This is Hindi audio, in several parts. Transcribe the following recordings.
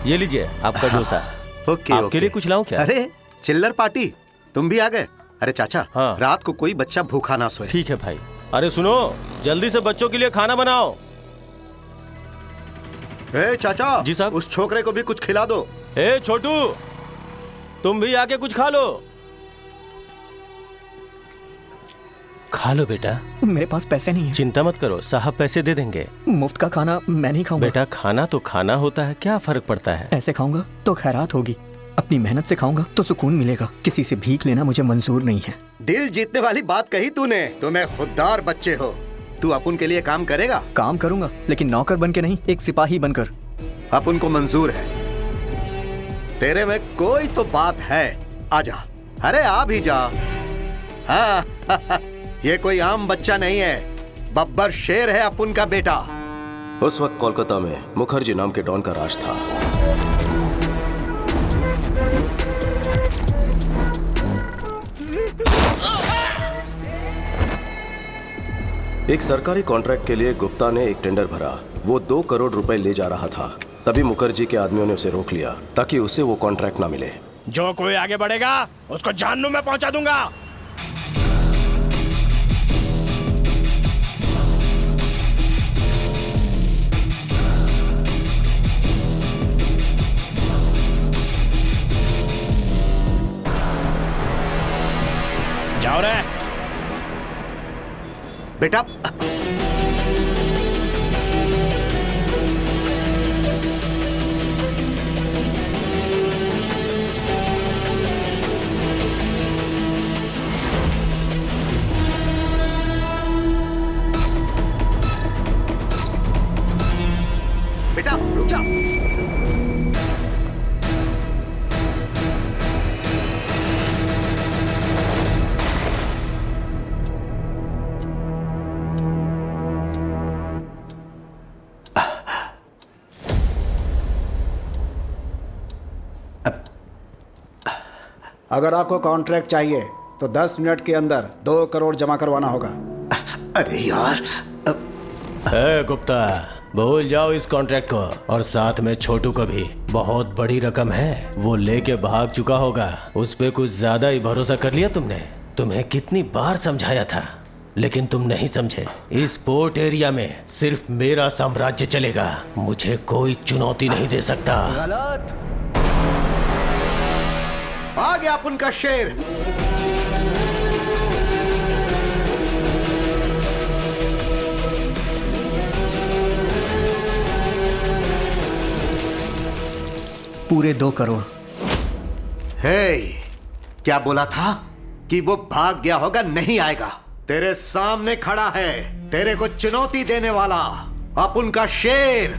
ये लीजिए आपका डोसा। ओके आपके लिए कुछ लाऊं क्या? अरे चिल्लर पार्टी, तुम भी आ गए? अरे चाचा, हाँ। रात को कोई बच्चा भूखा ना सोए। ठीक है भाई। अरे सुनो, जल्दी से बच्चों के लिए खाना बनाओ। ए चाचा जी साहब। उस छोकरे को भी कुछ खिला दो। ए छोटू, तुम भी आके कुछ खा लो। खा लो बेटा। मेरे पास पैसे नहीं है। चिंता मत करो, साहब पैसे दे देंगे। मुफ्त का खाना मैं नहीं खाऊंगा। बेटा खाना तो खाना होता है, क्या फर्क पड़ता है? ऐसे खाऊंगा तो खैरात होगी, अपनी मेहनत से खाऊंगा तो सुकून मिलेगा। किसी से भीख लेना मुझे मंजूर नहीं है। दिल जीतने वाली बात कही तूने। तुम्हें खुददार बच्चे हो। तू अपन के लिए काम करेगा? काम करूंगा, लेकिन नौकर बन के नहीं, एक सिपाही बनकर। अपन को मंजूर है। तेरे में कोई तो बात है। आजा, अरे आ भी जा। हाँ ये कोई आम बच्चा नहीं है, बब्बर शेर है अपन का बेटा। उस वक्त कोलकाता में मुखर्जी नाम के डॉन का राज था। एक सरकारी कॉन्ट्रैक्ट के लिए गुप्ता ने एक टेंडर भरा। वो 2 करोड़ रुपए ले जा रहा था। तभी मुखर्जी के आदमियों ने उसे रोक लिया ताकि उसे वो कॉन्ट्रैक्ट ना मिले। जो कोई आगे बढ़ेगा उसको जहन्नुम में पहुंचा दूंगा। जाओ रे बेटा। बेटा रुक जा। अगर आपको कॉन्ट्रैक्ट चाहिए तो 10 मिनट के अंदर 2 करोड़ जमा करवाना होगा। अरे यार ए गुप्ता, भूल जाओ इस कॉन्ट्रैक्ट को, और साथ में छोटू को भी। बहुत बड़ी रकम है, वो लेके भाग चुका होगा। उस पे कुछ ज्यादा ही भरोसा कर लिया तुमने। तुम्हें कितनी बार समझाया था, लेकिन तुम नहीं समझे। इस पोर्ट एरिया में सिर्फ मेरा साम्राज्य चलेगा, मुझे कोई चुनौती नहीं दे सकता। गलत। आ गया अपन का शेर। पूरे 2 करोड़। हे, क्या बोला था कि वो भाग गया होगा? नहीं आएगा। तेरे सामने खड़ा है, तेरे को चुनौती देने वाला अपन का शेर।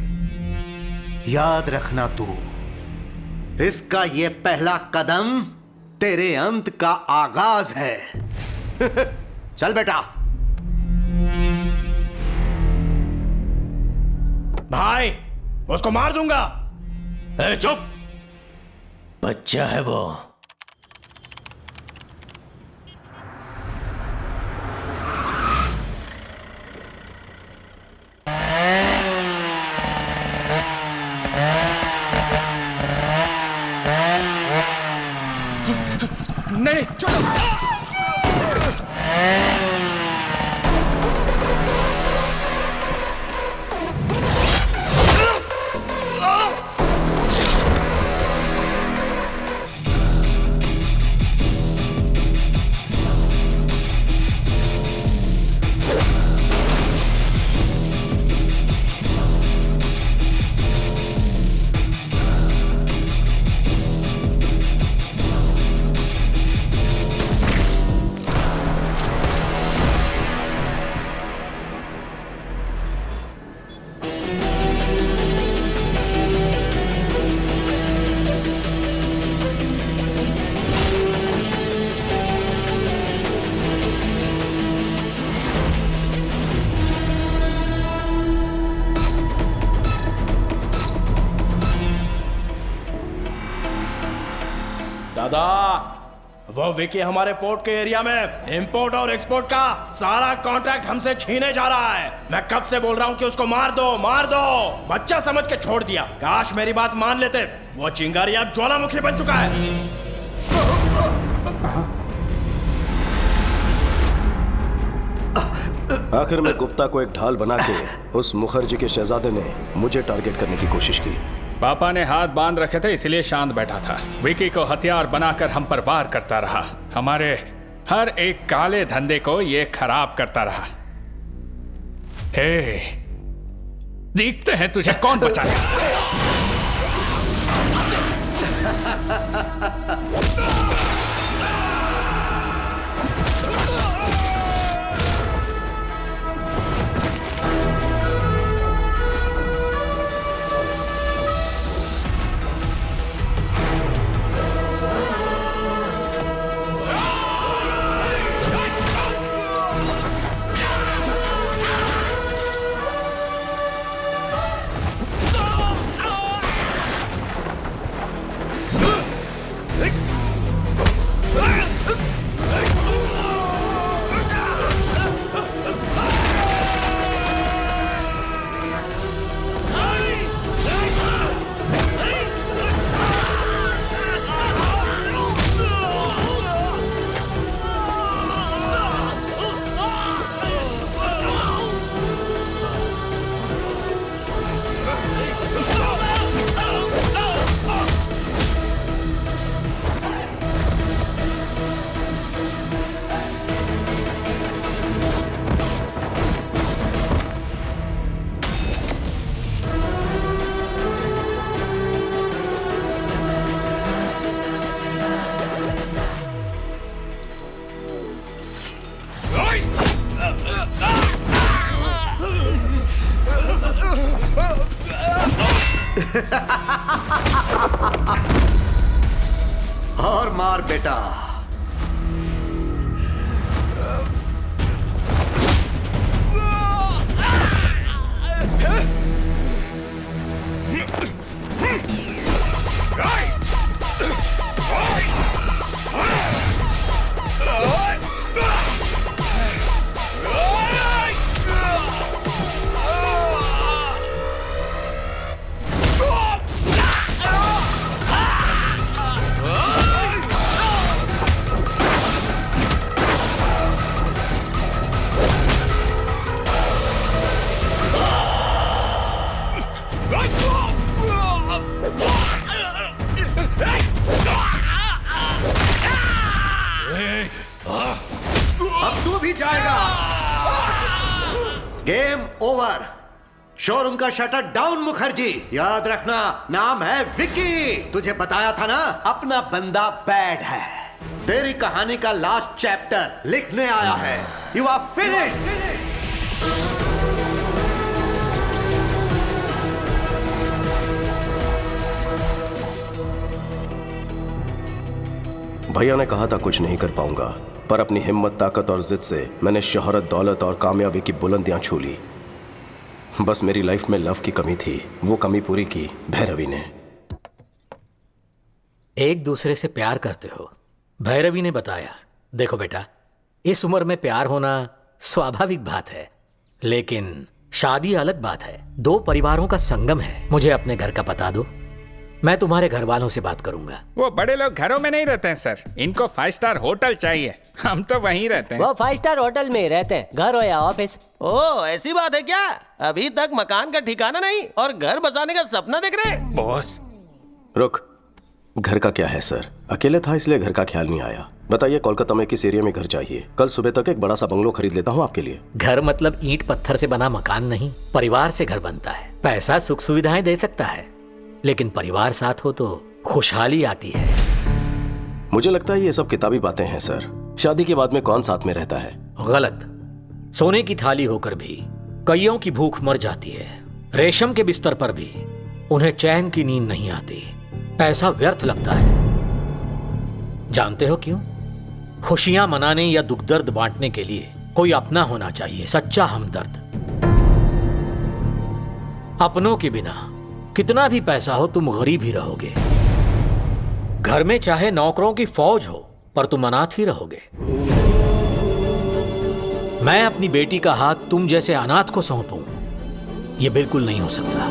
याद रखना तू, इसका ये पहला कदम तेरे अंत का आगाज है। चल बेटा। भाई उसको मार दूंगा। ए, चुप, बच्चा है वो। नहीं, चलो। दादा, वो विकी हमारे पोर्ट के एरिया में इंपोर्ट और एक्सपोर्ट का सारा कॉन्ट्रैक्ट हमसे छीने जा रहा है। मैं कब से बोल रहा हूँ कि उसको मार दो मार दो, बच्चा समझ के छोड़ दिया। काश मेरी बात मान लेते। वो चिंगारी अब ज्वालामुखी बन चुका है। आखिर में गुप्ता को एक ढाल बना के उस मुखर्जी के शहजादे ने मुझे टारगेट करने की कोशिश की। पापा ने हाथ बांध रखे थे इसलिए शांत बैठा था। विकी को हथियार बनाकर हम पर वार करता रहा। हमारे हर एक काले धंधे को ये खराब करता रहा। हे, देखते हैं तुझे कौन बचाएगा। और मार बेटा। अब तू भी जाएगा। Game over. शोरूम का शटर डाउन मुखर्जी। याद रखना नाम है विकी। तुझे बताया था ना अपना बंदा बैड है। तेरी कहानी का लास्ट चैप्टर लिखने आया है। You are finished. भैया ने कहा था कुछ नहीं कर पाऊंगा, पर अपनी हिम्मत, ताकत और जिद से मैंने शोहरत, दौलत और कामयाबी की बुलंदियां छू ली। बस मेरी लाइफ में लव की कमी थी, वो कमी पूरी की भैरवी ने। एक दूसरे से प्यार करते हो, भैरवी ने बताया। देखो बेटा, इस उम्र में प्यार होना स्वाभाविक बात है, लेकिन शादी अलग बात है। दो परिवारों का संगम है। मुझे अपने घर का पता दो, मैं तुम्हारे घर वालों से बात करूंगा। वो बड़े लोग घरों में नहीं रहते हैं सर, इनको 5 स्टार होटल चाहिए। हम तो वहीं रहते हैं। वो 5 स्टार होटल में ही रहते हैं, घर हो या ऑफिस। ओह, ऐसी बात है क्या? अभी तक मकान का ठिकाना नहीं और घर बसाने का सपना देख रहे हैं? बॉस रुक, घर का क्या है सर? अकेले था इसलिए घर का ख्याल नहीं आया। बताइए कोलकाता में किस एरिया में घर चाहिए? कल सुबह तक एक बड़ा सा बंगलो खरीद लेता हूँ आपके लिए। घर मतलब ईंट पत्थर से बना मकान नहीं, परिवार से घर बनता है। पैसा सुख सुविधाएं दे सकता है, लेकिन परिवार साथ हो तो खुशहाली आती है। मुझे लगता है ये सब किताबी बातें हैं सर। शादी के बाद में कौन साथ में रहता है? गलत। सोने की थाली होकर भी कईयों की भूख मर जाती है। रेशम के बिस्तर पर भी उन्हें चैन की नींद नहीं आती। पैसा व्यर्थ लगता है। जानते हो क्यों? खुशियां मनाने या दुख दर्द बांटने के लिए कोई अपना होना चाहिए, सच्चा हमदर्द। अपनों के बिना कितना भी पैसा हो तुम गरीब ही रहोगे। घर में चाहे नौकरों की फौज हो, पर तुम अनाथ ही रहोगे। मैं अपनी बेटी का हाथ तुम जैसे अनाथ को सौंपूं, यह बिल्कुल नहीं हो सकता।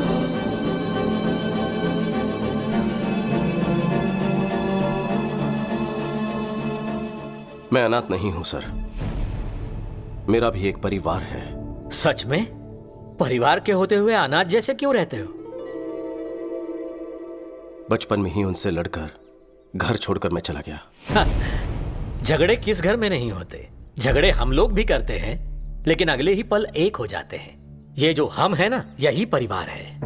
मैं अनाथ नहीं हूं सर, मेरा भी एक परिवार है। सच में? परिवार के होते हुए अनाथ जैसे क्यों रहते हो? बचपन में ही उनसे लड़कर घर छोड़कर मैं चला गया। झगड़े किस घर में नहीं होते? झगड़े हम लोग भी करते हैं, लेकिन अगले ही पल एक हो जाते हैं। ये जो हम है ना, यही परिवार है।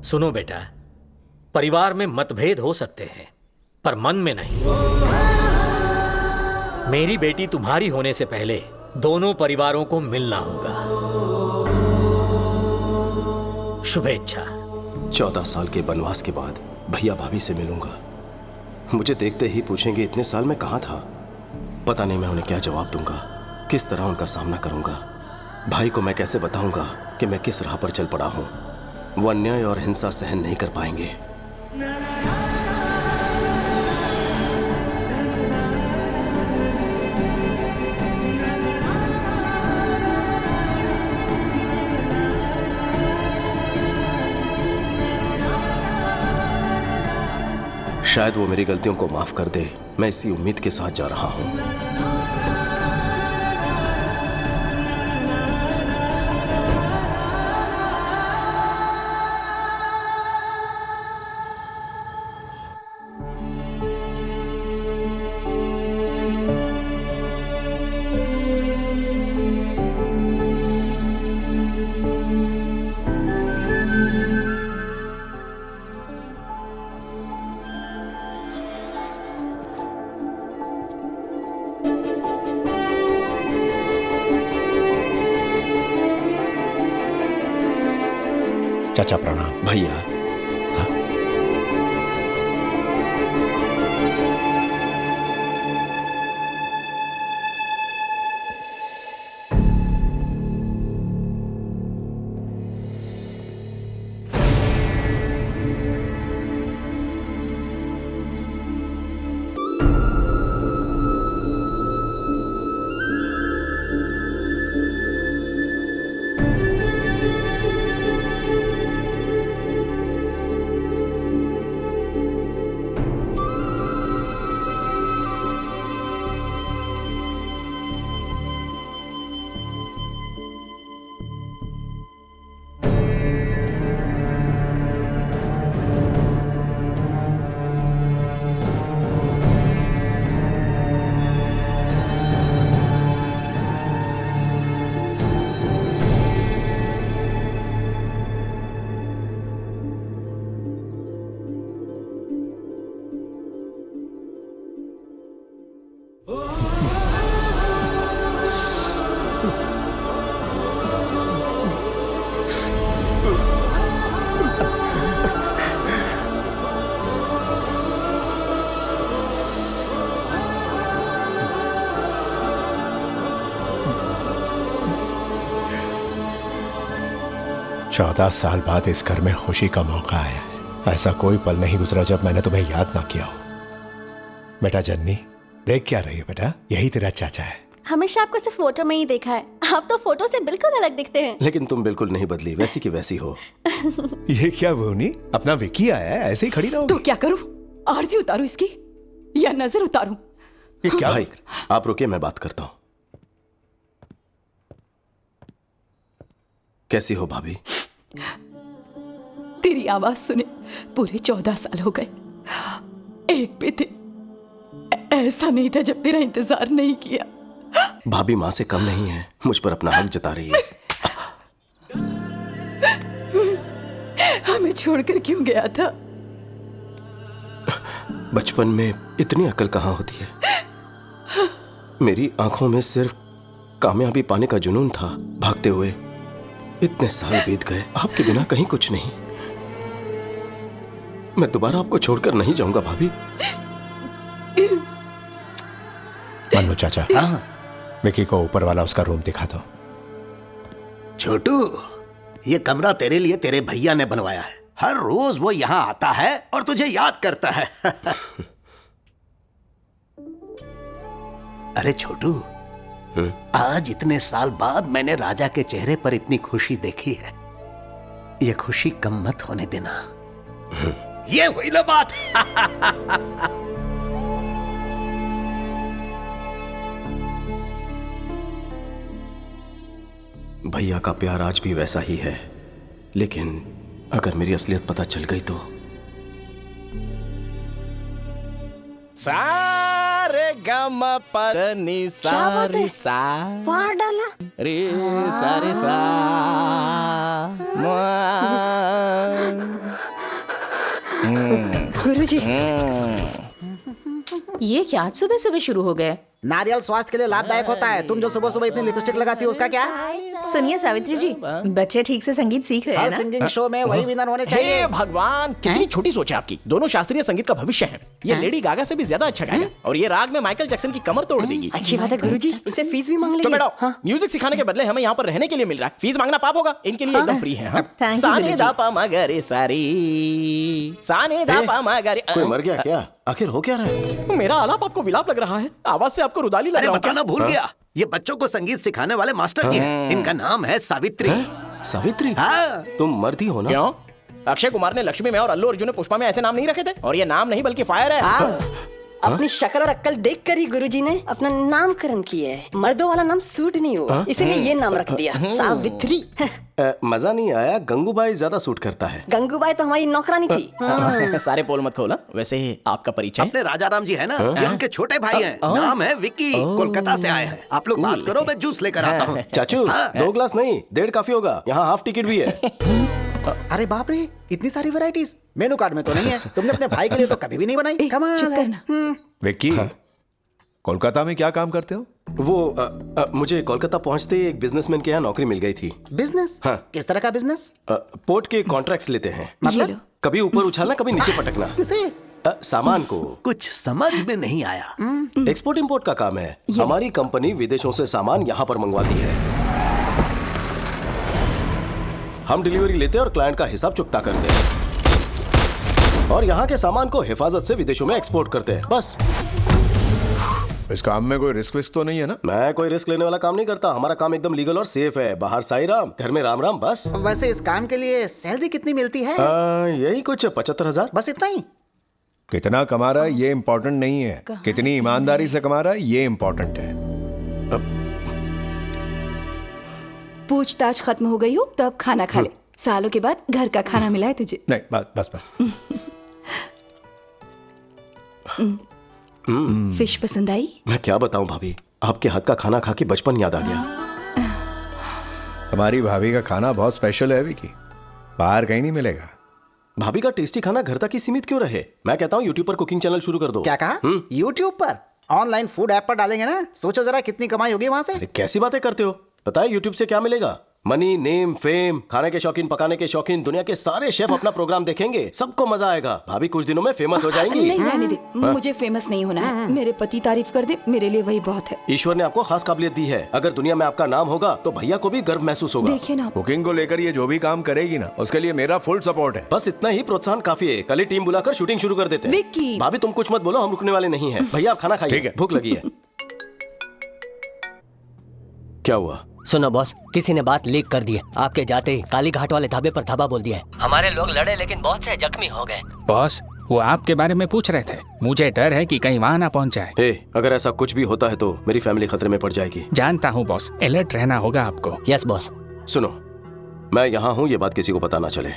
सुनो बेटा, परिवार में मतभेद हो सकते हैं, पर मन में नहीं। मेरी बेटी तुम्हारी होने से पहले दोनों परिवारों को मिलना होगा। शुभेच्छा। 14 साल के वनवास के बाद भैया भाभी से मिलूंगा। मुझे देखते ही पूछेंगे इतने साल में कहां था। पता नहीं मैं उन्हें क्या जवाब दूंगा, किस तरह उनका सामना करूंगा। भाई को मैं कैसे बताऊंगा कि मैं किस राह पर चल पड़ा हूं। वो अन्याय और हिंसा सहन नहीं कर पाएंगे। शायद वो मेरी गलतियों को माफ कर दे। मैं इसी उम्मीद के साथ जा रहा हूं। चाचा प्रणाम। भैया चौदह साल बाद इस घर में खुशी का मौका आया है। ऐसा कोई पल नहीं गुजरा जब मैंने तुम्हें याद ना किया हो। बेटा जन्नी, देख क्या रही हो बेटा? यही तेरा चाचा है। हमेशा आपको सिर्फ फोटो में ही देखा है, आप तो फोटो से बिल्कुल अलग दिखते हैं। लेकिन तुम बिल्कुल नहीं बदली, वैसी की वैसी हो। ये क्या भूनी, अपना विकी आया है, ऐसे ही खड़ी रहोगी? तो क्या करूं? आरती उतारूं इसकी या नजर उतारूं? ये क्या भाई, आप रुकिए, मैं बात करता हूं। कैसी हो भाभी? तेरी आवाज सुने पूरे 14 साल हो गए। एक भी दिन ऐसा नहीं था जब तेरा इंतजार नहीं किया। भाभी माँ से कम नहीं है, मुझ पर अपना हक जता रही है। हमें छोड़कर क्यों गया था? बचपन में इतनी अकल कहाँ होती है। मेरी आंखों में सिर्फ कामयाबी पाने का जुनून था। भागते हुए इतने साल बीत गए, आपके बिना कहीं कुछ नहीं। मैं दोबारा आपको छोड़कर नहीं जाऊंगा भाभी। मन्नू चाचा, विकी को ऊपर वाला उसका रूम दिखा दो। छोटू, ये कमरा तेरे लिए तेरे भैया ने बनवाया है। हर रोज वो यहाँ आता है और तुझे याद करता है। अरे छोटू, आज इतने साल बाद मैंने राजा के चेहरे पर इतनी खुशी देखी है। ये खुशी कम मत होने देना। ये हुई ना बात। भैया का प्यार आज भी वैसा ही है, लेकिन अगर मेरी असलियत पता चल गई तो। सारे गम पदनी सारी सा वाह डाला रे सारे सा गुरुजी, ये क्या आज सुबह सुबह शुरू हो गए? नारियल स्वास्थ्य के लिए लाभदायक होता है। तुम जो सुबह सुबह इतनी लिपस्टिक लगाती हो उसका क्या? सुनिए सावित्री जी, बच्चे ठीक से संगीत सीख रहे हैं हर ना? सिंगिंग शो में वही विनर होने चाहिए। हे भगवान, कितनी छोटी सोच है आपकी। दोनों शास्त्रीय संगीत का भविष्य है। ये लेडी गागा से भी ज्यादा अच्छा गाएगा और ये राग में माइकल जैक्सन की कमर तोड़ देगी। अच्छी बात है गुरुजी, इससे फीस भी मांग तो लेंगे। बेटा, म्यूजिक सिखाने के बदले हमें यहाँ पर रहने के लिए मिल रहा है। फीस मांगना पाप होगा। इनके लिए एकदम फ्री है। हाँ? Thank you, Sane Guruji. दा पा मा गा रे सारी, साने दा पा मा गा रे। कोई मर गया क्या? आखिर हो क्या रहा है? मेरा आलाप आपको विलाप लग रहा है। आवाज से आपको रुदाली लग अरे रहा है। बताना भूल गया, ये बच्चों को संगीत सिखाने वाले मास्टर जी हैं। इनका नाम है सावित्री। सावित्री? हाँ। तुम मर्दी हो ना? क्यों? अक्षय कुमार ने लक्ष्मी में और अल्लू अर्जुन ने पुष्पा में ऐसे नाम नहीं रखे थे? और ये नाम नहीं बल्कि फायर है। अपनी शक्ल और अक्ल देखकर ही गुरुजी ने अपना नामकरण किया है। मर्दों वाला नाम सूट नहीं हुआ, इसीलिए ये नाम रख दिया, सावित्री। मजा नहीं आया। गंगूबाई ज्यादा सूट करता है। गंगूबाई तो हमारी नौकरानी थी। सारे पोल मत खोला। वैसे आपका परिचय? अपने राजा राम जी है ना, ये उनके छोटे भाई हैं। नाम है विक्की, कोलकाता से आए हैं। आप लोग बात करो, मैं जूस लेकर आता हूँ। चाचू, 2 ग्लास नहीं, 1.5 काफी होगा। यहाँ हाफ टिकट भी है। अरे बाप रे, इतनी सारी वैरायटीज मेनू कार्ड में तो नहीं है। तुमने अपने भाई के लिए तो कभी भी नहीं बनाई। कमाल है। विक्की, कोलकाता में क्या काम करते हो? वो मुझे कोलकाता पहुंचते ही एक बिजनेसमैन के यहाँ नौकरी मिल गई थी। बिजनेस? हाँ। किस तरह का बिजनेस? पोर्ट के कॉन्ट्रैक्ट्स लेते हैं। मतलब? कभी ऊपर उछालना, कभी नीचे पटकना। किसे? सामान को। कुछ समझ में नहीं आया। एक्सपोर्ट इंपोर्ट का काम है। हमारी कंपनी विदेशों से सामान यहाँ पर मंगवाती है। हम डिलीवरी लेते हैं और क्लाइंट का हिसाब चुकता करते हैं और यहाँ के सामान को हिफाजत से विदेशों में एक्सपोर्ट करते हैं। बस। इस काम में कोई रिस्क तो नहीं है ना? मैं कोई रिस्क लेने वाला काम नहीं करता। हमारा काम एकदम लीगल और सेफ है। बाहर साई राम, घर में राम राम। बस। वैसे इस काम के लिए सैलरी कितनी मिलती है? यही कुछ 75,000। बस इतना ही? कितना कमा रहा है ये इम्पोर्टेंट नहीं है, कितनी ईमानदारी से कमा रहा है ये इम्पोर्टेंट है। पूछताछ खत्म हो गई हो तो अब खाना खा ले। सालों के बाद घर का खाना मिला है तुझे। नहीं, बस बस। फिश पसंद आई? मैं क्या बताऊं भाभी, आपके हाथ का खाना खा के बचपन याद आ गया। तुम्हारी भाभी का खाना बहुत स्पेशल है विकी, बाहर कहीं नहीं मिलेगा। भाभी का टेस्टी खाना घर तक ही सीमित क्यों रहे? मैं कहता हूँ यूट्यूब पर कुकिंग चैनल शुरू कर दो। क्या कहा? यूट्यूब पर? ऑनलाइन फूड ऐप पर डालेंगे ना, सोचो जरा कितनी कमाई होगी वहां से। कैसी बातें करते हो? पता है यूट्यूब से क्या मिलेगा? Money, name, fame. खाने के शौकीन, पकाने के शौकीन, दुनिया के सारे शेफ अपना प्रोग्राम देखेंगे। सबको मजा आएगा। भाभी कुछ दिनों में फेमस हो जाएंगी। नहीं रहने दे, मुझे फेमस नहीं होना है। मेरे पति तारीफ कर दे, मेरे लिए वही बहुत है। ईश्वर ने आपको खास काबिलियत दी है। अगर दुनिया में आपका नाम होगा तो भैया को भी गर्व महसूस होगा। देखिए ना, कुकिंग को लेकर ये जो भी काम करेगी ना, उसके लिए मेरा फुल सपोर्ट है। बस इतना ही प्रोत्साहन काफी है। कल ही टीम बुलाकर शूटिंग शुरू कर देते हैं। विक्की। भाभी तुम कुछ मत बोलो, हम रुकने वाले नहीं हैं। भैया आप खाना खाइए, भूख लगी है। क्या हुआ? सुनो बॉस, किसी ने बात लीक कर दी है। आपके जाते ही काली घाट वाले ढाबे पर धाबा बोल दिया है। हमारे लोग लड़े लेकिन बहुत से जख्मी हो गए। बॉस, वो आपके बारे में पूछ रहे थे। मुझे डर है कि कहीं वहाँ ना पहुँच जाए। अगर ऐसा कुछ भी होता है तो मेरी फैमिली खतरे में पड़ जाएगी। जानता हूँ बॉस, अलर्ट रहना होगा आपको। Yes boss. सुनो, मैं यहाँ हूँ, ये बात किसी को पता ना चले।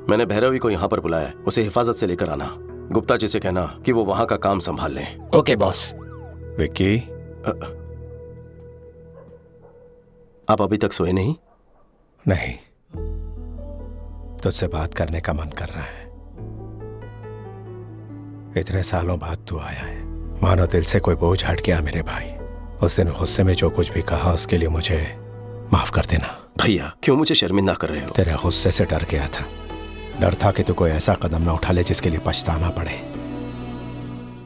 मैंने भैरवी को यहाँ पर बुलाया, उसे हिफाजत से लेकर आना। गुप्ता जी से कहना कि वो वहाँ का काम संभाल लें। Okay boss. विक्की, आप अभी तक सोए नहीं? नहीं, तुझसे बात करने का मन कर रहा है। इतने सालों बाद तू आया है, मानो दिल से कोई बोझ हट गया मेरे भाई। उस दिन गुस्से में जो कुछ भी कहा उसके लिए मुझे माफ कर देना। भैया क्यों मुझे शर्मिंदा कर रहे हो? तेरे गुस्से से डर गया था। डर था कि तू कोई ऐसा कदम ना उठा ले जिसके लिए पछताना पड़े।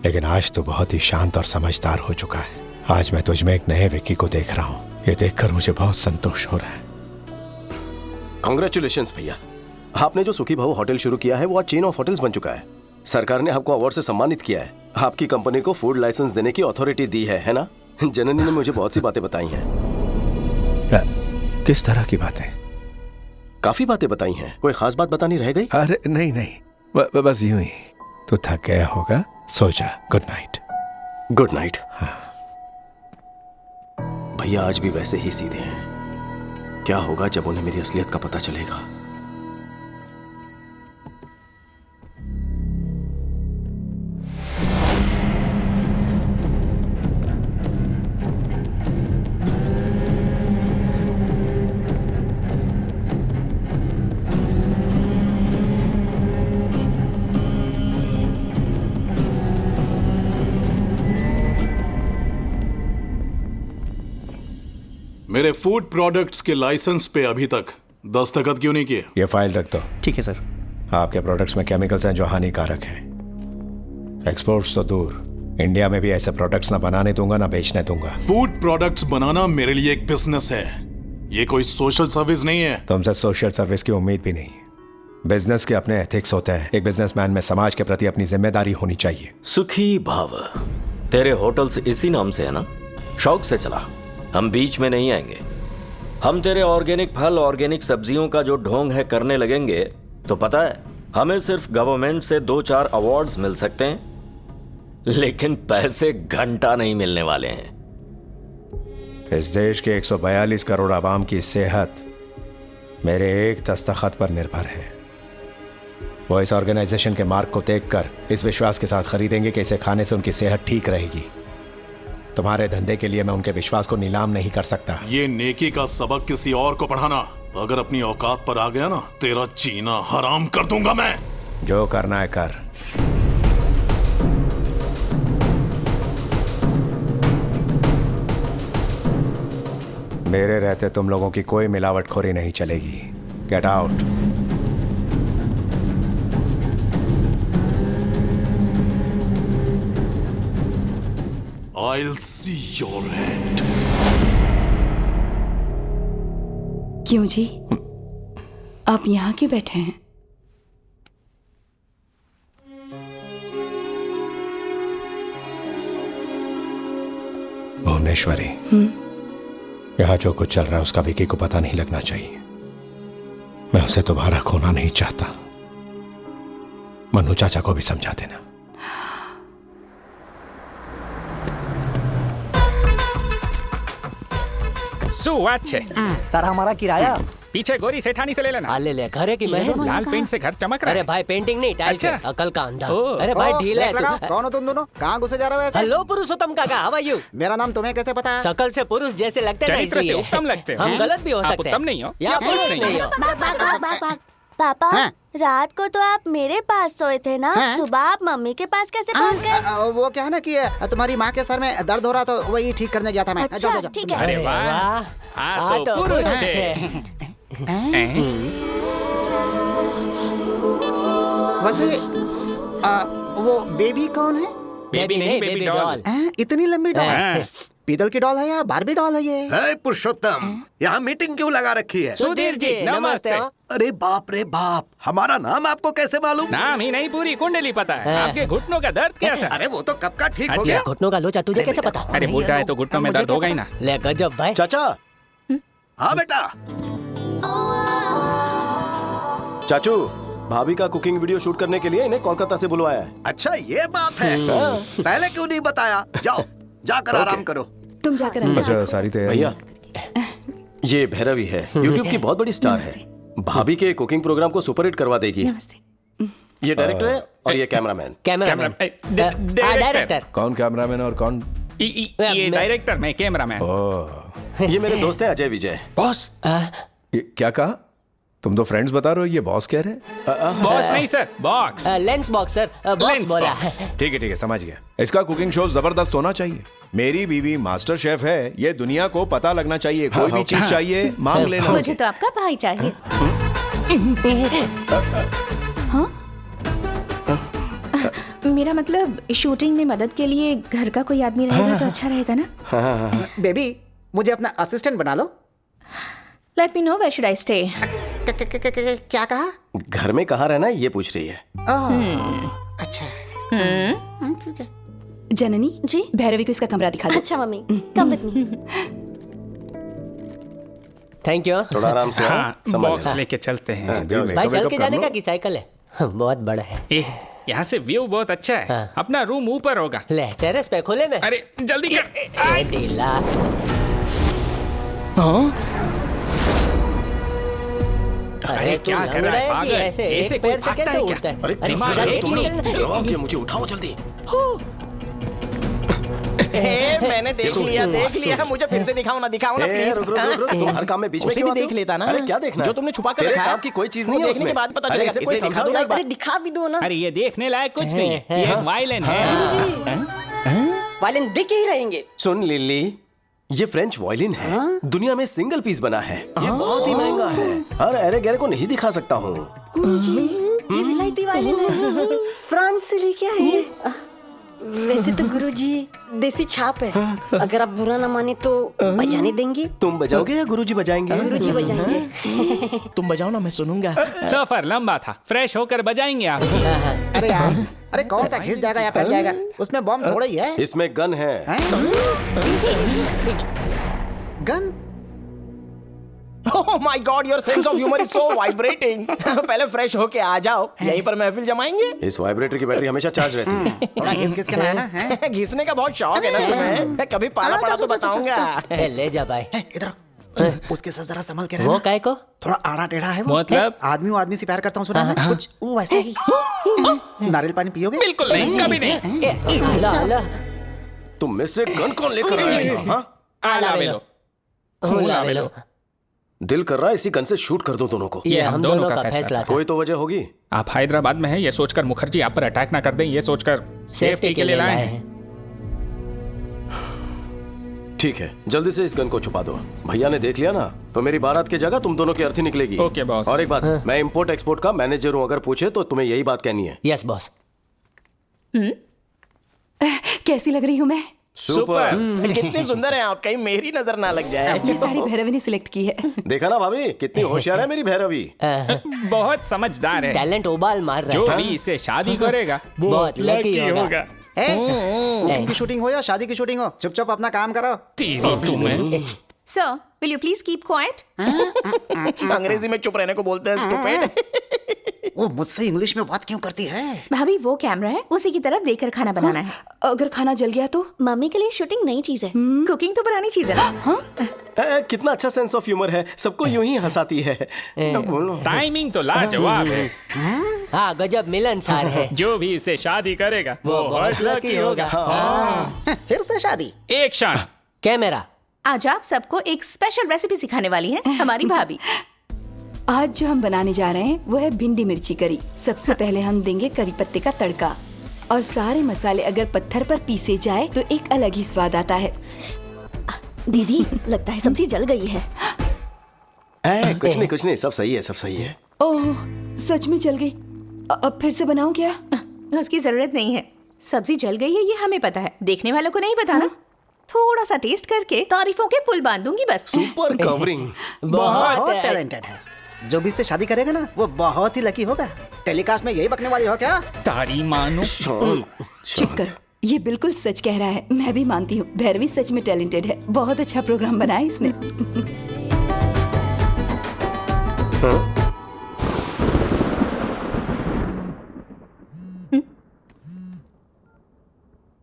लेकिन आज तू बहुत ही शांत और समझदार हो चुका है। आज मैं तुझ में एक नए विक्की को देख रहा हूँ। ये देखकर मुझे बहुत संतोष हो रहा है। कांग्रेचुलेशंस भैया, आपने जो सुखी भाऊ होटल शुरू किया है वो आज चेन ऑफ होटल्स बन चुका है। सरकार ने आपको अवार्ड से सम्मानित किया है। आपकी कंपनी को फूड लाइसेंस देने की अथॉरिटी दी है ना? जननी ने मुझे बहुत सी बातें बताई हैं। किस तरह की बातें? काफी बातें बताई हैं। कोई खास बात बतानी रह गई? अरे नहीं नहीं, बस यूं ही। तो थक गया होगा, सो जा। Good night. Good night. भैया आज भी वैसे ही सीधे हैं। क्या होगा जब उन्हें मेरी असलियत का पता चलेगा? मेरे फूड प्रोडक्ट्स के लाइसेंस पे अभी तक दस्तखत क्यों नहीं किए? ये फाइल रख दो। ठीक है सर। आपके प्रोडक्ट्स में केमिकल्स हैं जो हानिकारक हैं। एक्सपोर्ट्स तो दूर, इंडिया में भी ऐसे प्रोडक्ट्स ना बनाने दूंगा ना बेचने दूंगा। फूड प्रोडक्ट्स बनाना मेरे लिए एक बिजनेस है, ये कोई सोशल सर्विस नहीं है। तुमसे सोशल सर्विस की उम्मीद भी नहीं। बिजनेस के अपने एथिक्स होते हैं। एक बिजनेसमैन में समाज के प्रति अपनी जिम्मेदारी होनी चाहिए। सुखी भाव, तेरे होटल्स इसी नाम से है ना? शौक से चला, हम बीच में नहीं आएंगे। हम तेरे ऑर्गेनिक फल, ऑर्गेनिक सब्जियों का जो ढोंग है करने लगेंगे तो पता है हमें सिर्फ गवर्नमेंट से 2-4 अवार्ड्स मिल सकते हैं, लेकिन पैसे घंटा नहीं मिलने वाले हैं। इस देश के 142 करोड़ आवाम की सेहत मेरे एक दस्तखत पर निर्भर है। वो इस ऑर्गेनाइजेशन के मार्क को देखकर इस विश्वास के साथ खरीदेंगे कि इसे खाने से उनकी सेहत ठीक रहेगी। तुम्हारे धंधे के लिए मैं उनके विश्वास को नीलाम नहीं कर सकता। ये नेकी का सबक किसी और को पढ़ाना, अगर अपनी औकात पर आ गया ना, तेरा जीना हराम कर दूंगा मैं। जो करना है कर। मेरे रहते तुम लोगों की कोई मिलावटखोरी नहीं चलेगी। Get out. I'll see your end. क्यों जी, आप यहाँ क्यों बैठे हैं? भुवनेश्वरी, यहाँ जो कुछ चल रहा है उसका विकी को पता नहीं लगना चाहिए। मैं उसे दोबारा खोना नहीं चाहता। मनु चाचा को भी समझा देना। अच्छे सर हमारा किराया पीछे गोरी सेठानी से ले लेना। ले ले, घर है कि मैं लाल पेंट से घर चमक रहा है। अरे भाई पेंटिंग नहीं, टाइल अच्छा? पे अकल का अंधा। अरे भाई ढीला है तू। कौन हो तुम दोनों? कहाँ घुसे जा रहे हो ऐसे? हेलो पुरुषोत्तम काका, हाउ आर यू? मेरा नाम तुम्हें कैसे पता है? शकल से पुरुष जैसे लगते हैं ना, चरित्र से इसलिए उत्तम लगते हो। हम गलत भी हो आप सकते हैं। उत्तम नहीं हो या पुरुष नहीं हो। पापा, रात को तो आप मेरे पास सोए थे ना? सुबह आप मम्मी के पास कैसे पहुंच गए? वो क्या है ना कि तुम्हारी माँ के सर में दर्द हो रहा तो वही ठीक करने गया था मैं। अच्छा, ठीक है। अरे वाह, हाँ तो पुरुष है। वैसे वो बेबी कौन है? बेबी नहीं, बेबी डॉल। इतनी लंबी डॉल? पीतल की डॉल है या बारबी डॉल है ये? हे पुरुषोत्तम, यहाँ मीटिंग क्यों लगा रखी है? सुधीर जी नमस्ते। अरे बाप रे बाप, हमारा नाम आपको कैसे मालूम? नाम ही नहीं, पूरी कुंडली पता है। आपके घुटनों का दर्द कैसा? अरे वो तो कब का ठीक हो गया। घुटनों का लोचा तुझे कैसे पता? अरे बूढ़ा है तो घुटनों में दर्द होगा ही ना। ले गजब भाई। चाचा। हाँ बेटा। चाचू, भाभी का कुकिंग वीडियो शूट करने के लिए इन्हें कोलकाता से बुलवाया है। अच्छा ये बात है, पहले क्यों नहीं बताया? जाओ जाकर आराम करो। तुम जाकर आराम अच्छा, सारी तैयारी। भैया, ये भैरवी है, यूट्यूब की बहुत बड़ी स्टार है। भाभी के कुकिंग प्रोग्राम को सुपरहिट करवा देगी। ये डायरेक्टर है और ये कैमरामैन। डायरेक्टर। कौन कैमरामैन और कौन? ये डायरेक्टर, मैं कैमरामैन। ये मेरे दोस्त हैं अजय विजय। बॉस। क्या कहा? तुम दो फ्रेंड्स बता रहे हो, ये बॉस कह रहे हैं? बॉस नहीं sir, box. Lens box sir, box बोला। ठीक है, समझ गया। इसका कुकिंग शो जबरदस्त होना चाहिए। मेरी बीवी मास्टर शेफ है, ये दुनिया को पता लगना चाहिए। कोई भी चीज चाहिए मांग लेना। मुझे तो आपका भाई चाहिए। हाँ? मेरा मतलब शूटिंग में मदद के लिए घर का कोई आदमी रहेगा तो अच्छा रहेगा ना? बेबी, मुझे अपना असिस्टेंट बना लो। Let me know where should I stay? क्या कहा? घर में कहाँ रहना है ये पूछ रही है। अच्छा ठीक है। जननी जी भैरवी को इसका कमरा दिखा दो। अच्छा mummy, come with me. Thank you. थोड़ा आराम से। हाँ, बॉक्स लेके चलते हैं। भाई चल के जाने का कि साइकिल है? बहुत बड़ा है। यहाँ से व्यू बहुत अच्छा है। हाँ। अपना रूम ऊपर होगा। ले टेरेस पे खोले में। अरे जल्दी कर। ढीला। अरे क्या कर रहा है पागल? ऐसे एक पैर से कैसे उठता है? अरे दिमाग है तुमने? मुझे उठाओ जल्दी। मैंने देख लिया। मुझे फिर से दिखाओ ना प्लीज। रुक, तुम हर काम में बीच में क्यों देख लेता ना। अरे क्या देखना? जो तुमने छुपा कर रखा है। काम की कोई चीज नहीं है उसमें। देखने के बाद पता चलेगा। इसे दिखा दो। अरे दिखा भी दो ना। अरे ये देखने लायक कुछ नहीं है। ये वायलिन है। वायलिन देख के ही रहेंगे। सुन लिली, ये फ्रेंच वायलिन है। दुनिया में सिंगल पीस बना है। ये बहुत ही महंगा है। हर अरे गहरे को नहीं दिखा सकता हूँ। ये विलायती वायलिन है। फ्रांस से लेके आए हैं। वैसे तो गुरुजी देसी छाप है। अगर आप बुरा ना माने तो बजाने देंगे। तुम बजाओगे या गुरुजी बजाएंगे? गुरुजी बजाएंगे। तुम बजाओ ना, मैं सुनूंगा। सफर लंबा था, फ्रेश होकर बजाएंगे आप। अरे यार, अरे कौन सा घिस जाएगा या फट जाएगा? उसमें बम थोड़ा ही है। इसमें गन है। Gun? Oh my God, your sense of humor is so vibrating. पहले फ्रेश होके आ जाओ, यहीं पर महफिल जमाएंगे। इस वाइब्रेटर की बैटरी हमेशा चार्ज रहती है। थोड़ा घिस के लाया ना। घिसने का बहुत शौक है ना तुम्हें? कभी पाला पड़ा तो बताऊंगा। ले जा भाई। इधर उसके साथ जरा संभल के रहना। वो काहे को? थोड़ा आड़ा टेढ़ा है वो। मतलब आदमी से प्यार करता हूँ सुना है कुछ वो वैसे ही। नारियल पानी पियोगे? बिल्कुल नहीं, कभी नहीं। तुम में से गन कौन लेकर आया? दिल कर रहा है इसी गन से शूट कर दो दोनों को। ये हम दोनों का फैसला। कोई तो वजह होगी। आप हैदराबाद में हैं, ये सोचकर मुखर्जी आप पर अटैक ना कर दें, ये सोचकर सेफ्टी के लिए लाए हैं। ठीक है, जल्दी से इस गन को छुपा दो। भैया ने देख लिया ना तो मेरी बारात की जगह तुम दोनों की अर्थी निकलेगी। Okay boss. और एक बात, मैं इंपोर्ट एक्सपोर्ट का मैनेजर हूँ, अगर पूछे तो तुम्हें यही बात कहनी है। Yes boss. कैसी लग रही हूँ मैं? सुपर। कितनी सुंदर है आप, कहीं मेरी नजर ना लग जाए। ये साड़ी भैरवी ने सिलेक्ट की है। देखा ना भाभी, कितनी होशियार है मेरी भैरवी। बहुत समझदार है। टैलेंट उबाल मार रहा है। जो भी इसे शादी करेगा बहुत लकी होगा। कुकिंग की शूटिंग हो या शादी की शूटिंग हो, चुपचाप अपना काम करो। तुम्हें sir, will you please keep quiet? अंग्रेजी में चुप रहने को बोलते हैं स्टूपिड। वो मुझसे इंग्लिश में बात क्यों करती है? भाभी वो कैमरा है, उसी की तरफ देखकर खाना बनाना है। अगर खाना जल गया तो? मम्मी के लिए शूटिंग नई चीज है। कुकिंग तो पुरानी चीज है ना। कितना अच्छा सेंस ऑफ ह्यूमर है, सबको यूं ही हंसाती है। टाइमिंग तो लाजवाब है। हाँ गजब मिलनसार है। जो भी इसे शादी करेगा वो बहुत लकी होगा। फिर से शादी? एक क्षण। कैमरा। आज आप सबको एक स्पेशल रेसिपी सिखाने वाली है हमारी भाभी। आज जो हम बनाने जा रहे हैं वो है भिंडी मिर्ची करी। सबसे पहले हम देंगे करी पत्ते का तड़का, और सारे मसाले अगर पत्थर पर पीसे जाए तो एक अलग ही स्वाद आता है। दीदी लगता है सब्जी जल गई है। कुछ नहीं, सब सही है, सब सही है। ओह सच में जल गई। अब फिर से बनाऊं क्या? उसकी जरूरत नहीं है, सब्जी जल गई है ये हमें पता है, देखने वालों को नहीं पता ना। थोड़ा सा टेस्ट करके तारीफों के पुल बांध दूंगी बस। Super covering. बहुत टैलेंटेड है। जो भी इससे शादी करेगा ना वो बहुत ही लकी होगा। टेलीकास्ट में यही बकने वाली हो क्या? तारी मानो। चुप कर, ये बिल्कुल सच कह रहा है। मैं भी मानती हूँ भैरवी सच में टैलेंटेड है। बहुत अच्छा प्रोग्राम बनाया इसने।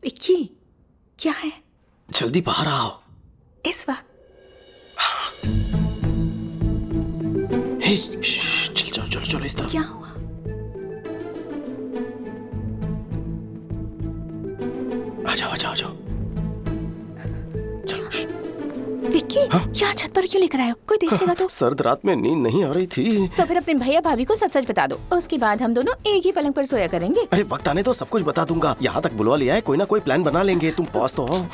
विक्की क्या है? जल्दी बाहर आओ इस वक्त। चलो इस तरफ। क्या हुआ? आ जाओ चलो। विक्की यहाँ छत पर क्यों लेकर आए हो? कोई देखेगा तो? सर्द रात में नींद नहीं आ रही थी। तो फिर अपने भैया भाभी को सच सच बता दो, उसके बाद हम दोनों एक ही पलंग पर सोया करेंगे। अरे वक्त आने तो सब कुछ बता दूंगा। यहाँ तक बुलवा लिया है, कोई ना कोई प्लान बना लेंगे। तुम पास तो हो।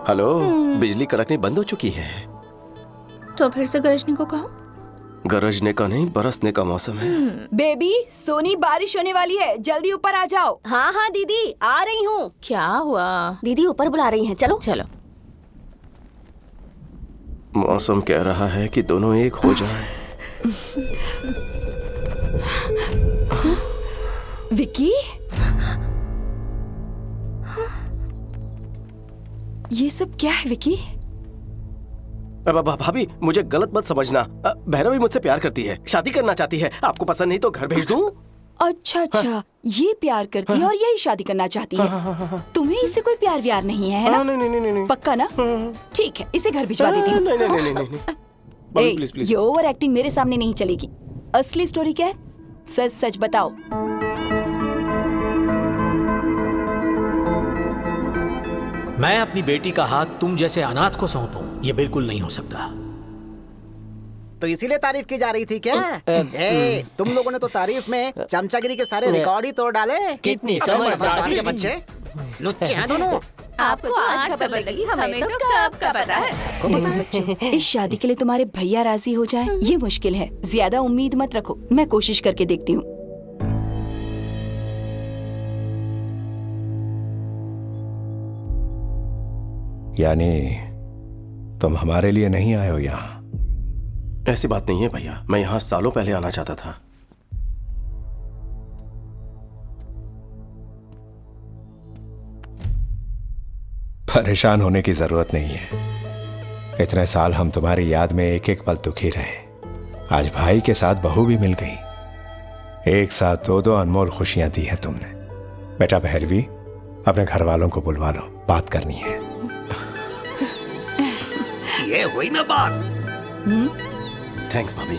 हेलो, बिजली कड़कनी बंद हो चुकी है। तो फिर से गरजने को कहो। गरजने का नहीं, बरसने का मौसम है। बेबी सोनी, बारिश होने वाली है, जल्दी ऊपर आ जाओ। हाँ दीदी आ रही हूँ। क्या हुआ? दीदी ऊपर बुला रही हैं, चलो। मौसम कह रहा है कि दोनों एक हो जाएं। विकी, ये सब क्या है विकी? भाभी मुझे गलत मत समझना। भैरवी मुझसे प्यार करती है, शादी करना चाहती है। आपको पसंद नहीं तो घर भेज दूं? अच्छा, ये प्यार करती है और यही शादी करना चाहती है। तुम्हें इससे कोई प्यार व्यार नहीं है ना? नहीं। पक्का ना? ठीक है, इसे घर भिजवा देती हूँ। नहीं। प्लीज। ये ओवर एक्टिंग मेरे सामने नहीं चलेगी। असली स्टोरी क्या है? सच सच बताओ। मैं अपनी बेटी का हाथ तुम जैसे अनाथ को सौंपूं, ये बिल्कुल नहीं हो सकता। तो इसीलिए तारीफ की जा रही थी क्या? तुम लोगों ने तो तारीफ में चमचागिरी के सारे रिकॉर्ड ही तोड़ डाले। कितनी समझदार के बच्चे, लुच्चे हैं दोनों। आपको आज खबर लगी, हमें तो कब का पता है। सबको पता है बच्चे। इस शादी के लिए तुम्हारे भैया राजी हो जाएं, ये मुश्किल है। ज्यादा उम्मीद मत रखो, मैं कोशिश करके देखती हूँ। यानी तुम हमारे लिए नहीं आए हो यहाँ? ऐसी बात नहीं है भैया, मैं यहाँ सालों पहले आना चाहता था। परेशान होने की जरूरत नहीं है। इतने साल हम तुम्हारी याद में एक एक पल दुखी रहे। आज भाई के साथ बहू भी मिल गई। एक साथ दो अनमोल खुशियां दी है तुमने। बेटा भैरवी, अपने घर वालों को बुलवा लो, बात करनी है। ये हुई ना बात। थैंक्स भाभी।